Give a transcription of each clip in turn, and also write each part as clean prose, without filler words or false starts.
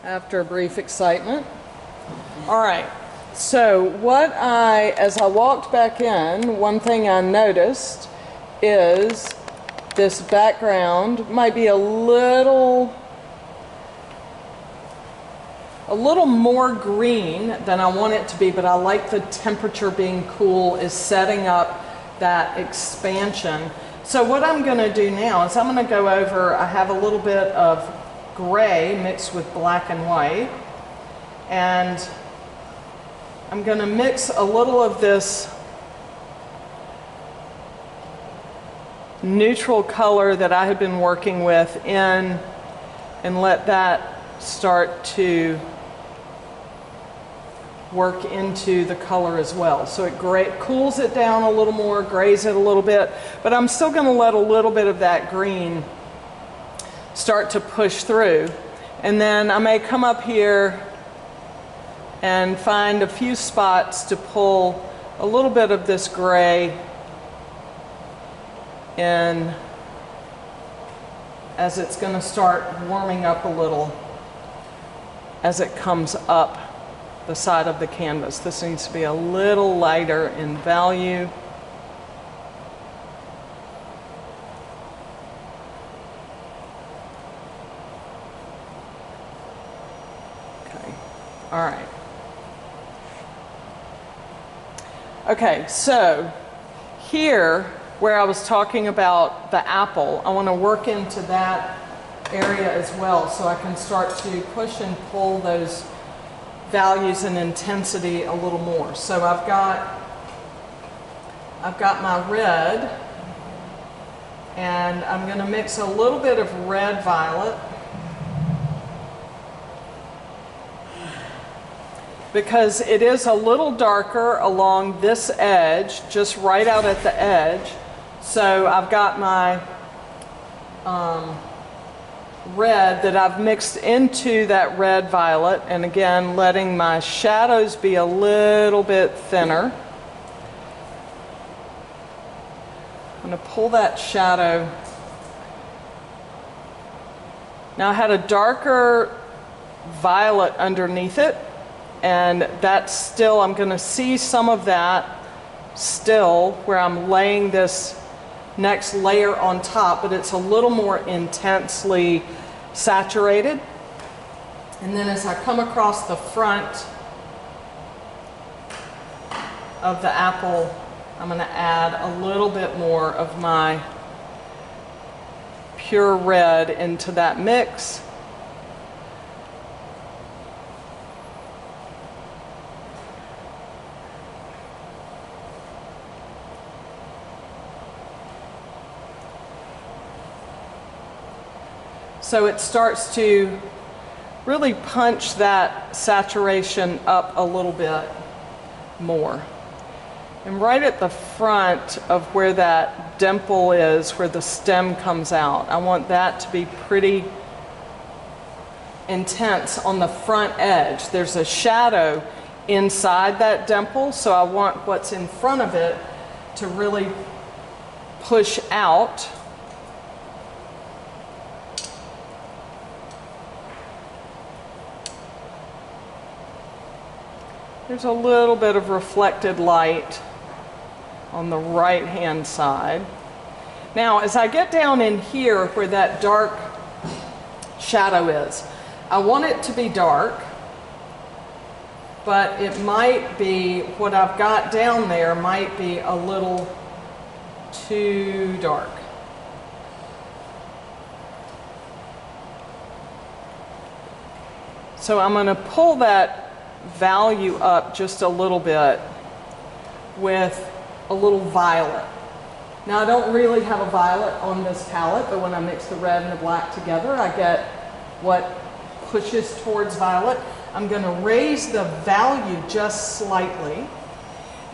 after a brief excitement. All right, so as I walked back in, one thing I noticed is this background might be a little more green than I want it to be, but I like the temperature being cool is setting up that expansion. So what I'm going to do now is I'm going to go over, I have a little bit of gray mixed with black and white, and I'm going to mix a little of this neutral color that I had been working with in and let that start to work into the color as well. So it cools it down a little more, grays it a little bit, but I'm still going to let a little bit of that green start to push through. And then I may come up here and find a few spots to pull a little bit of this gray in as it's going to start warming up a little as it comes up the side of the canvas. This needs to be a little lighter in value. Okay, all right. Okay, so here where I was talking about the apple, I want to work into that area as well so I can start to push and pull those values and intensity a little more. So I've got my red, and I'm going to mix a little bit of red violet because it is a little darker along this edge, just right out at the edge. So I've got my red that I've mixed into that red violet, and again letting my shadows be a little bit thinner. I'm going to pull that shadow. Now I had a darker violet underneath it, and that's still, I'm going to see some of that still where I'm laying this next layer on top, but it's a little more intensely saturated. And then as I come across the front of the apple, I'm going to add a little bit more of my pure red into that mix. So it starts to really punch that saturation up a little bit more. And right at the front of where that dimple is, where the stem comes out, I want that to be pretty intense on the front edge. There's a shadow inside that dimple, so I want what's in front of it to really push out. There's a little bit of reflected light on the right hand side. Now as I get down in here where that dark shadow is, I want it to be dark, but it might be, what I've got down there might be a little too dark. So I'm going to pull that value up just a little bit with a little violet. Now I don't really have a violet on this palette, but when I mix the red and the black together, I get what pushes towards violet. I'm going to raise the value just slightly,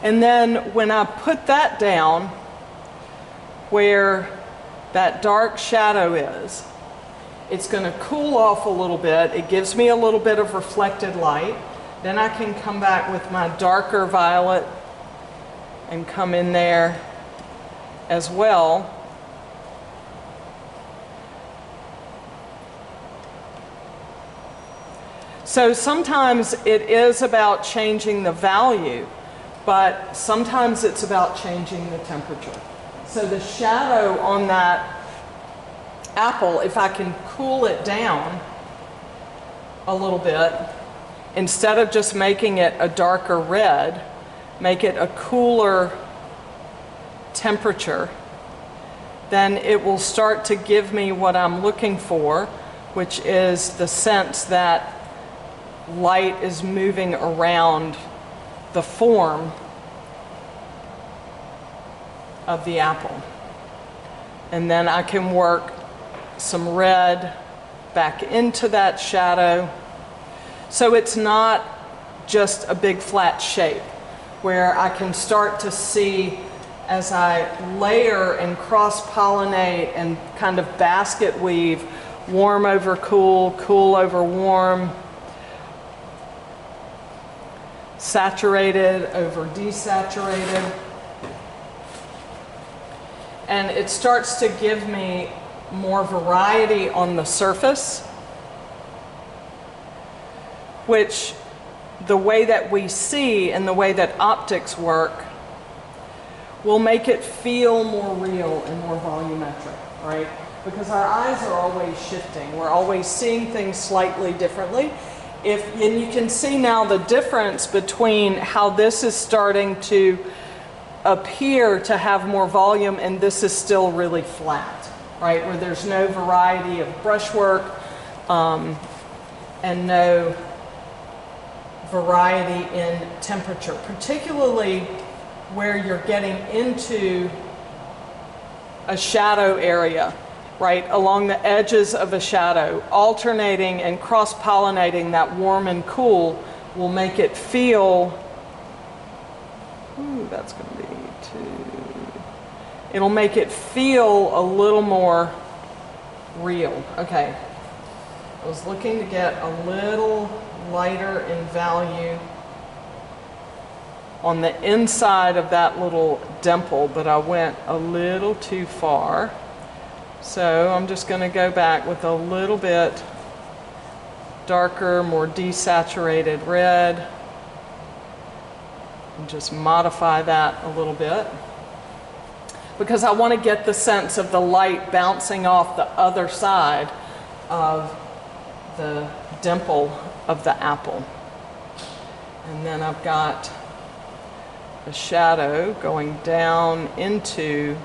and then when I put that down where that dark shadow is, it's going to cool off a little bit. It gives me a little bit of reflected light. Then I can come back with my darker violet and come in there as well. So sometimes it is about changing the value, but sometimes it's about changing the temperature. So the shadow on that apple, if I can cool it down a little bit, instead of just making it a darker red, make it a cooler temperature, then it will start to give me what I'm looking for, which is the sense that light is moving around the form of the apple. And then I can work some red back into that shadow. So it's not just a big flat shape, where I can start to see, as I layer and cross-pollinate and kind of basket weave, warm over cool, cool over warm, saturated over desaturated. And it starts to give me more variety on the surface, which the way that we see and the way that optics work will make it feel more real and more volumetric, right? Because our eyes are always shifting. We're always seeing things slightly differently. And you can see now the difference between how this is starting to appear to have more volume and this is still really flat, right? Where there's no variety of brushwork and no variety in temperature, particularly where you're getting into a shadow area, right, along the edges of a shadow. Alternating and cross-pollinating that warm and cool will make it feel, ooh, that's going to be it'll make it feel a little more real. Okay, I was looking to get a little lighter in value on the inside of that little dimple, but I went a little too far. So I'm just going to go back with a little bit darker, more desaturated red, and just modify that a little bit, because I want to get the sense of the light bouncing off the other side of the dimple of the apple. And then I've got a shadow going down into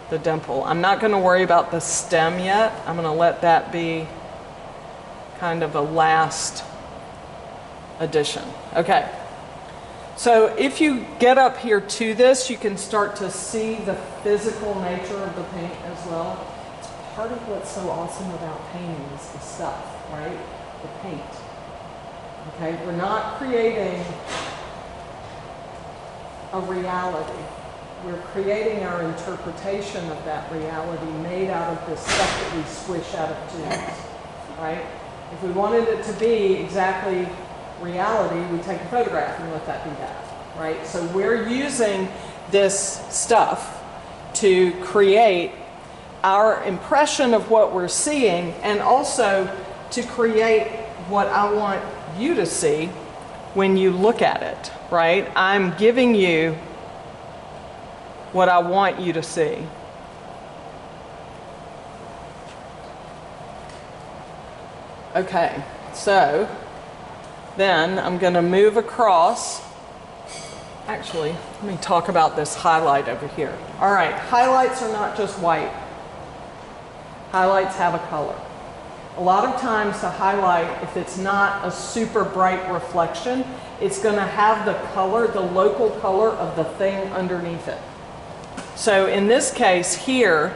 the dimple. I'm not going to worry about the stem yet. I'm going to let that be kind of a last addition. Okay. So if you get up here to this, you can start to see the physical nature of the paint as well. It's part of what's so awesome about painting is the stuff, right? The paint. Okay, we're not creating a reality. We're creating our interpretation of that reality made out of this stuff that we squish out of tubes, right? If we wanted it to be exactly reality, we take a photograph and let that be that, right? So we're using this stuff to create our impression of what we're seeing, and also to create what I want you to see when you look at it, right? I'm giving you what I want you to see. Okay, so then I'm going to move across. Actually, let me talk about this highlight over here. All right, highlights are not just white. Highlights have a color. A lot of times the highlight, if it's not a super bright reflection, it's going to have the color, the local color of the thing underneath it. So in this case here,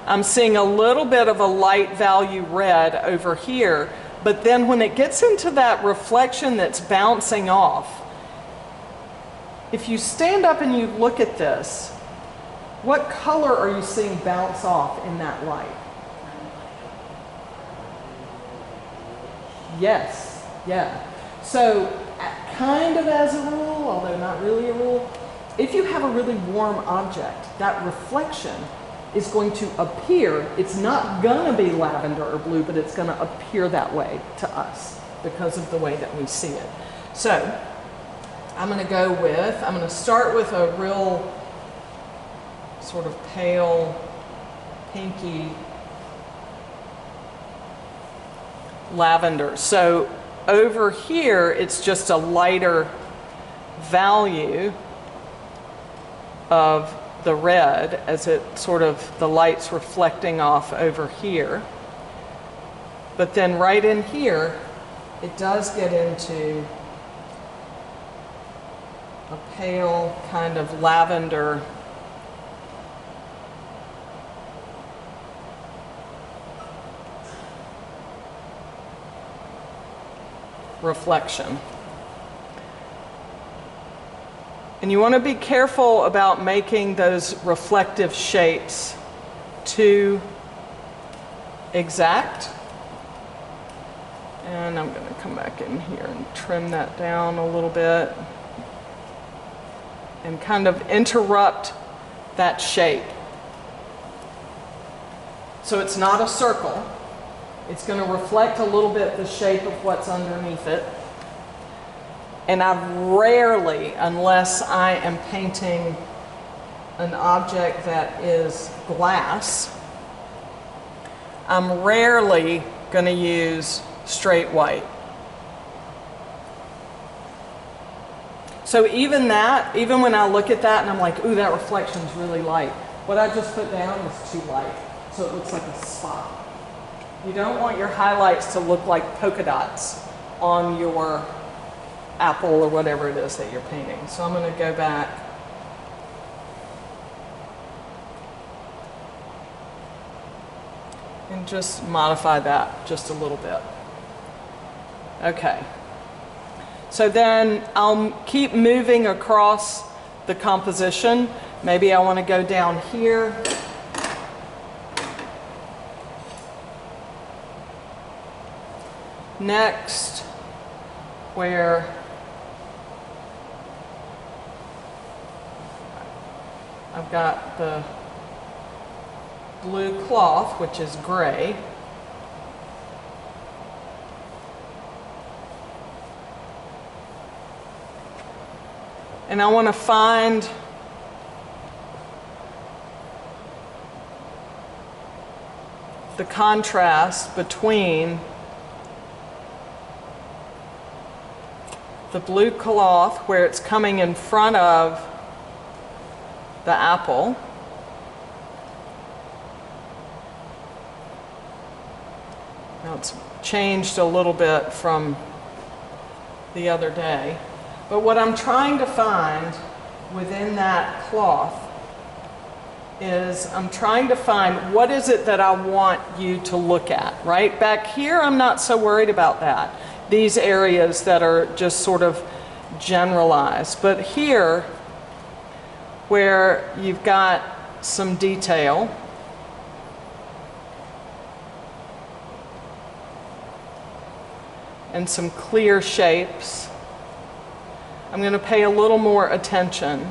I'm seeing a little bit of a light value red over here, but then when it gets into that reflection that's bouncing off, if you stand up and you look at this, what color are you seeing bounce off in that light? Yes, yeah. So kind of as a rule, although not really a rule, if you have a really warm object, that reflection is going to appear. It's not going to be lavender or blue, but it's going to appear that way to us because of the way that we see it. So I'm going to start with a real sort of pale, pinky lavender. So over here, it's just a lighter value of the red as it sort of, the light's reflecting off over here. But then right in here, it does get into a pale kind of lavender reflection. And you want to be careful about making those reflective shapes too exact. And I'm going to come back in here and trim that down a little bit and kind of interrupt that shape. So it's not a circle. It's going to reflect a little bit the shape of what's underneath it. And I rarely, unless I am painting an object that is glass, I'm rarely going to use straight white. So even when I look at that and I'm like, ooh, that reflection's really light, what I just put down is too light, so it looks like a spot. You don't want your highlights to look like polka dots on your apple or whatever it is that you're painting. So I'm going to go back and just modify that just a little bit. Okay. So then I'll keep moving across the composition. Maybe I want to go down here. Next, where I've got the blue cloth, which is gray. And I want to find the contrast between the blue cloth, where it's coming in front of the apple, now it's changed a little bit from the other day, but what I'm trying to find within that cloth is I'm trying to find what is it that I want you to look at, right? Back here, I'm not so worried about that. These areas that are just sort of generalized. But here, where you've got some detail, and some clear shapes, I'm going to pay a little more attention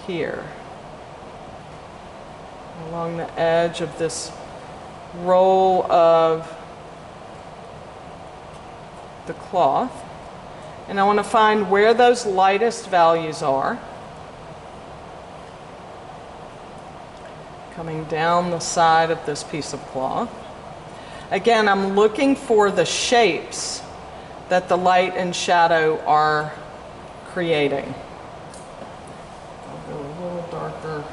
here along the edge of this roll of the cloth, and I want to find where those lightest values are, coming down the side of this piece of cloth. Again, I'm looking for the shapes that the light and shadow are creating. I'll go a little darker.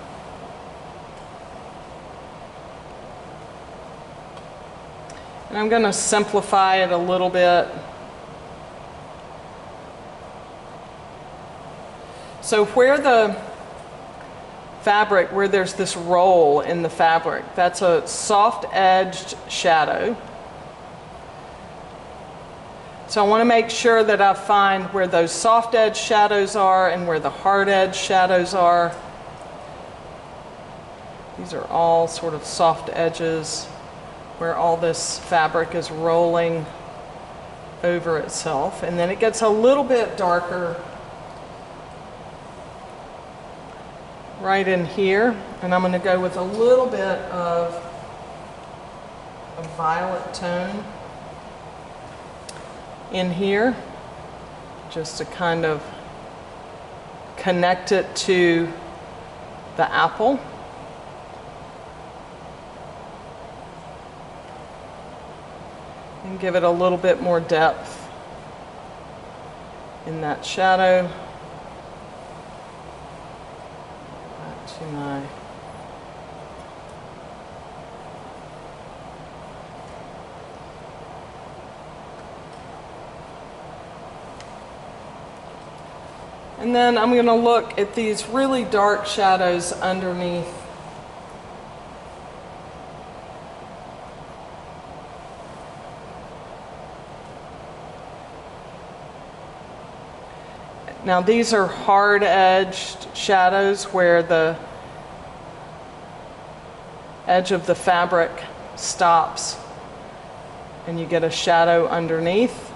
And I'm going to simplify it a little bit. So where the fabric, where there's this roll in the fabric, that's a soft-edged shadow. So I want to make sure that I find where those soft-edged shadows are and where the hard-edged shadows are. These are all sort of soft edges, where all this fabric is rolling over itself. And then it gets a little bit darker right in here, and I'm going to go with a little bit of a violet tone in here, just to kind of connect it to the apple. And give it a little bit more depth in that shadow. Back to my and then I'm going to look at these really dark shadows underneath. Now these are hard-edged shadows where the edge of the fabric stops and you get a shadow underneath.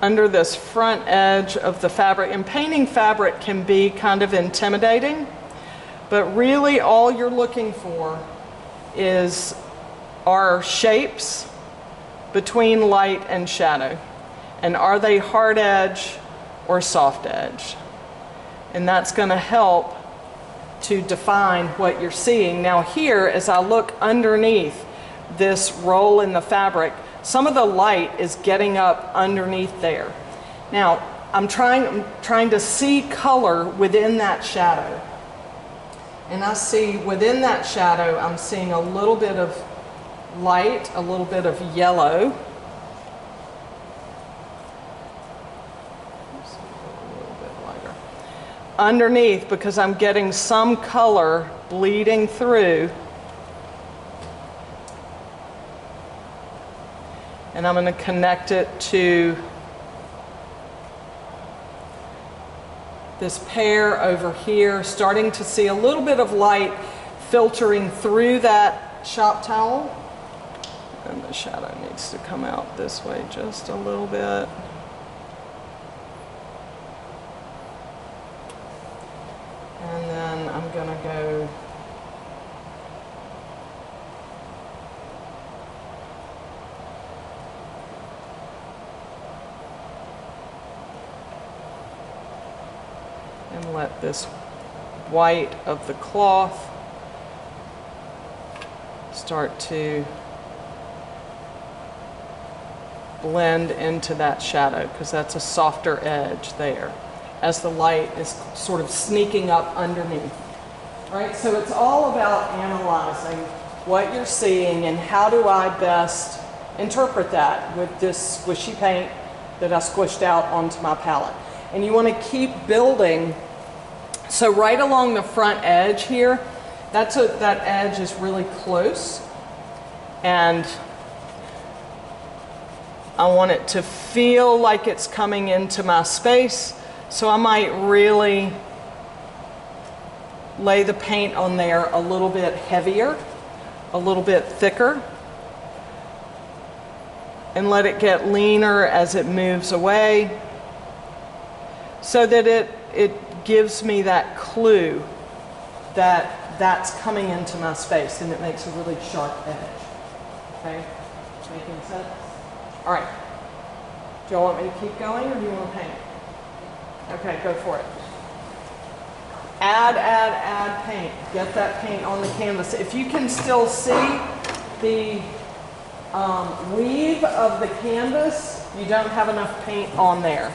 Under this front edge of the fabric, and painting fabric can be kind of intimidating. But really all you're looking for are shapes between light and shadow. And are they hard edge or soft edge? And that's going to help to define what you're seeing. Now here, as I look underneath this roll in the fabric, some of the light is getting up underneath there. Now, I'm trying to see color within that shadow. And I see within that shadow, I'm seeing a little bit of light, a little bit of yellow. A little bit lighter. Underneath, because I'm getting some color bleeding through. And I'm going to connect it to this pair over here, starting to see a little bit of light filtering through that shop towel. And the shadow needs to come out this way just a little bit. And then I'm going to go and let this white of the cloth start to blend into that shadow, because that's a softer edge there as the light is sort of sneaking up underneath. All right, so it's all about analyzing what you're seeing and how do I best interpret that with this squishy paint that I squished out onto my palette. And you want to keep building. So right along the front edge here, that edge is really close, and I want it to feel like it's coming into my space, so I might really lay the paint on there a little bit heavier, a little bit thicker, and let it get leaner as it moves away, so that it gives me that clue that that's coming into my space, and it makes a really sharp edge. Okay? Making sense? All right. Do y'all want me to keep going, or do you want to paint? Okay, go for it. Add paint. Get that paint on the canvas. If you can still see the weave of the canvas, you don't have enough paint on there.